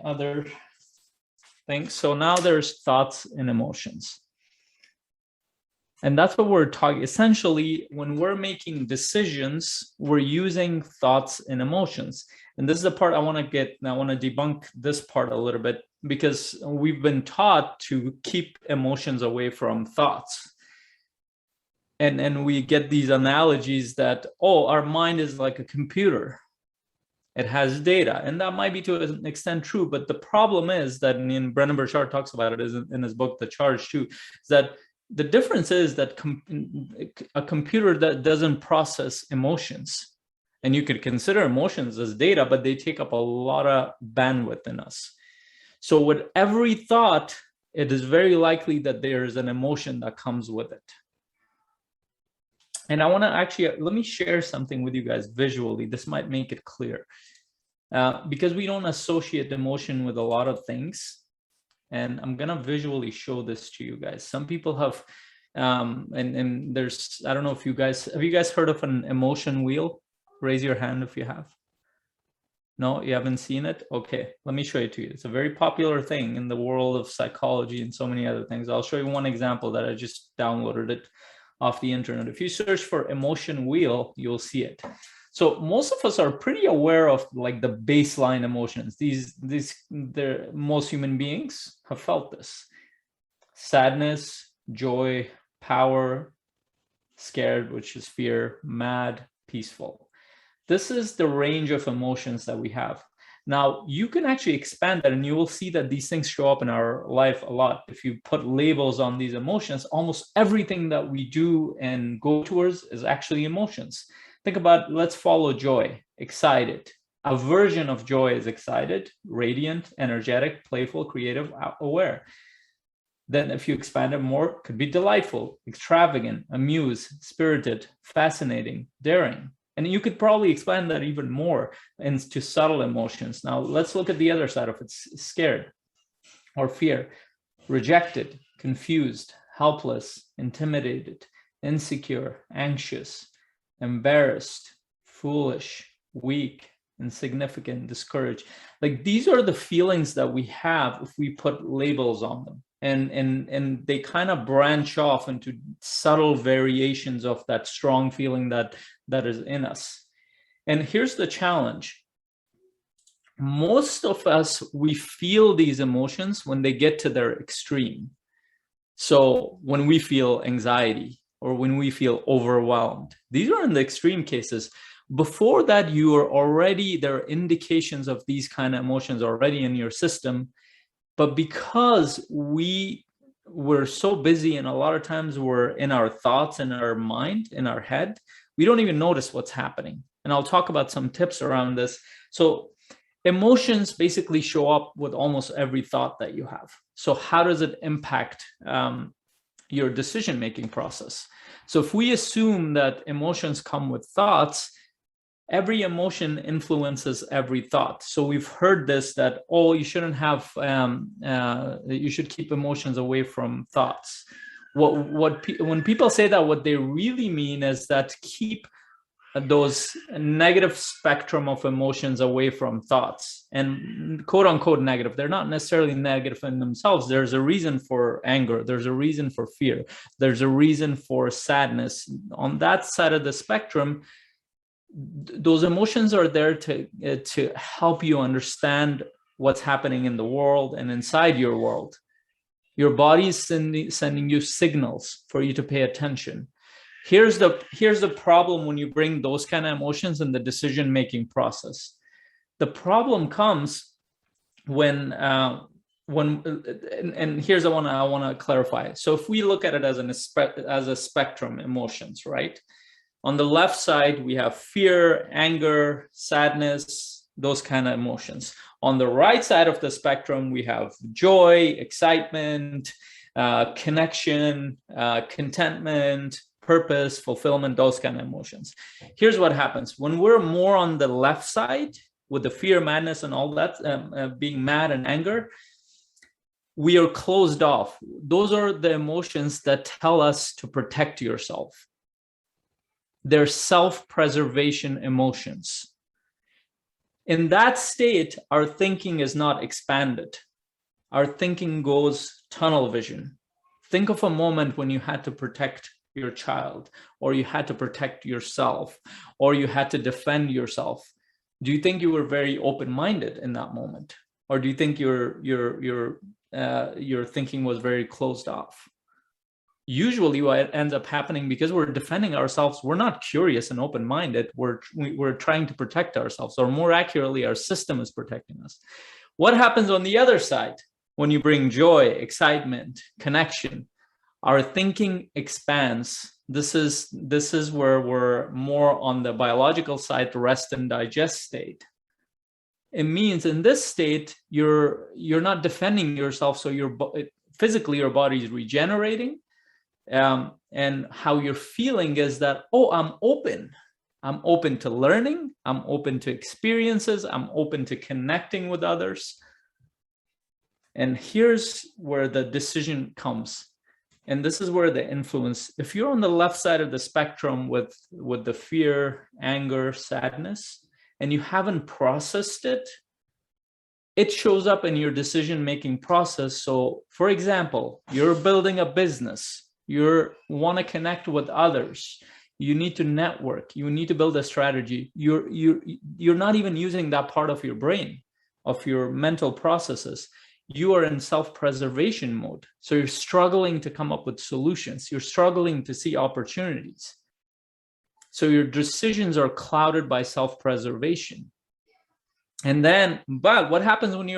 other things. So now there's thoughts and emotions. And that's what we're talking. Essentially, when we're making decisions, we're using thoughts and emotions. And this is the part I want to debunk this part a little bit, because we've been taught to keep emotions away from thoughts. And we get these analogies that, oh, our mind is like a computer. It has data, and that might be to an extent true. But the problem is that, and Brennan Burchard talks about it in his book, The Charge too, is that the difference is that a computer that doesn't process emotions, and you could consider emotions as data, but they take up a lot of bandwidth in us. So with every thought, it is very likely that there is an emotion that comes with it. And I want to actually, let me share something with you guys visually. This might make it clear. Because we don't associate emotion with a lot of things. And I'm going to visually show this to you guys. Some people have, and there's, I don't know if you guys, have you guys heard of an emotion wheel? Raise your hand if you have. No, you haven't seen it? Okay, let me show it to you. It's a very popular thing in the world of psychology and so many other things. I'll show you one example that I just downloaded it off the internet. If you search for emotion wheel, you'll see it. So most of us are pretty aware of like the baseline emotions. Most human beings have felt this: sadness, joy, power, scared, which is fear, mad, peaceful. This is the range of emotions that we have. Now, you can actually expand that, and you will see that these things show up in our life a lot. If you put labels on these emotions, almost everything that we do and go towards is actually emotions. Think about, let's follow joy, excited. A version of joy is excited, radiant, energetic, playful, creative, aware. Then if you expand it more, it could be delightful, extravagant, amused, spirited, fascinating, daring. And you could probably expand that even more into subtle emotions. Now, let's look at the other side of it: scared or fear, rejected, confused, helpless, intimidated, insecure, anxious, embarrassed, foolish, weak, insignificant, discouraged. Like, these are the feelings that we have if we put labels on them. And they kind of branch off into subtle variations of that strong feeling that is in us. And here's the challenge. Most of us, we feel these emotions when they get to their extreme. So when we feel anxiety or when we feel overwhelmed, these are in the extreme cases. Before that, there are indications of these kind of emotions already in your system. But because we're so busy, and a lot of times we're in our thoughts, in our mind, in our head, we don't even notice what's happening. And I'll talk about some tips around this. So emotions basically show up with almost every thought that you have. So how does it impact your decision-making process? So if we assume that emotions come with thoughts, every emotion influences every thought. So we've heard this, that, oh, you shouldn't have, you should keep emotions away from thoughts. When people say that, what they really mean is that keep those negative spectrum of emotions away from thoughts. And quote unquote negative, they're not necessarily negative in themselves. There's a reason for anger. There's a reason for fear. There's a reason for sadness. On that side of the spectrum, those emotions are there to help you understand what's happening in the world and inside your world. Your body is sending you signals for you to pay attention. Here's the problem when you bring those kind of emotions in the decision-making process. The problem comes when and here's the one I want to clarify. So if we look at it as a spectrum, emotions, right? On the left side, we have fear, anger, sadness, those kind of emotions. On the right side of the spectrum, we have joy, excitement, connection, contentment, purpose, fulfillment, those kind of emotions. Here's what happens. When we're more on the left side with the fear, madness, and all that, being mad and anger, we are closed off. Those are the emotions that tell us to protect yourself. They're self-preservation emotions. In that state, our thinking is not expanded. Our thinking goes tunnel vision. Think of a moment when you had to protect your child, or you had to protect yourself, or you had to defend yourself. Do you think you were very open-minded in that moment? Or do you think your thinking was very closed off? Usually what ends up happening, because we're defending ourselves, we're not curious and open-minded. We're trying to protect ourselves, or more accurately, our system is protecting us. What happens on the other side when you bring joy, excitement, connection? Our thinking expands. This is where we're more on the biological side, the rest and digest state. It means in this state, you're not defending yourself, so physically your body is regenerating. And how you're feeling is that, oh, I'm open to learning, I'm open to experiences, I'm open to connecting with others. And here's where the decision comes, and this is where the influence, if you're on the left side of the spectrum with the fear, anger, sadness, and you haven't processed it, it shows up in your decision-making process. So for example, you're building a business, you want to connect with others, you need to network, you need to build a strategy. You're not even using that part of your brain, of your mental processes. You are in self-preservation mode. So you're struggling to come up with solutions. You're struggling to see opportunities. So your decisions are clouded by self-preservation. And then, but what happens when you're